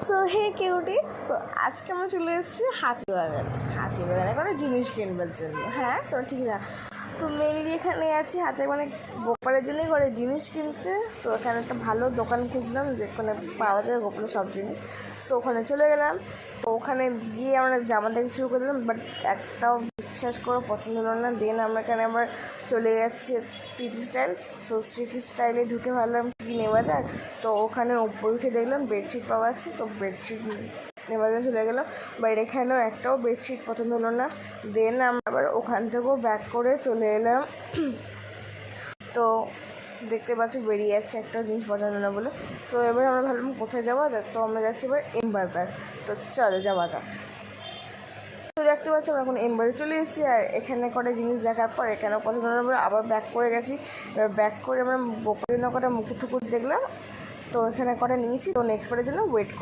So hey cutie, so আজকে আমরা চলে এসেছি হাতিবাগানে করে জিনিস কিনবার জন্য। হ্যাঁ, তো ঠিক আছে। তো মেনলি এখানে আছি হাতে মানে গোপালের জন্যই করে জিনিস কিনতে। তো এখানে একটা ভালো দোকান খুঁজলাম যেখানে পাওয়া যায় গোপালের সব জিনিস। সো ওখানে চলে গেলাম। তো ওখানে গিয়ে আমরা জামা দেখতে শুরু করে দিলাম, বাট একটাও বিশ্বাস করে পছন্দ হলো না। দেন আমরা এখানে আবার চলে যাচ্ছি সিটি স্টাইল। সো সিটি স্টাইলে ঢুকে ভাবলাম কী নেওয়া যায়। তো ওখানে উপরে উঠে দেখলাম বেডশিট পাওয়া যাচ্ছে। তো বেডশিট নেওয়া যায় চলে গেলাম, বাট এখানেও একটাও বেডশিট পছন্দ হলো না। দেন আমরা আবার ওখান থেকেও ব্যাক করে চলে এলাম। তো দেখতে পাচ্ছি বেরিয়ে যাচ্ছে একটা জিনিস পছন্দ না বলে। তো এবার আমরা ভাবলাম কোথায় যাওয়া যাক। তো আমরা যাচ্ছি এবার এম বাজার। তো চলো যাওয়া যাক। তো দেখতে পাচ্ছি আমরা এখন এম বাজার চলে এসেছি। আর এখানে কটা জিনিস দেখার পর এখানেও পছন্দ না বলে আবার ব্যাক করে গেছি। এবার ব্যাক করে আমরা গোপালের কটা মুকুট টুকুট দেখলাম। তো এখানে কটা নিয়েছি। তো নেক্সট বারের জন্য ওয়েট কর।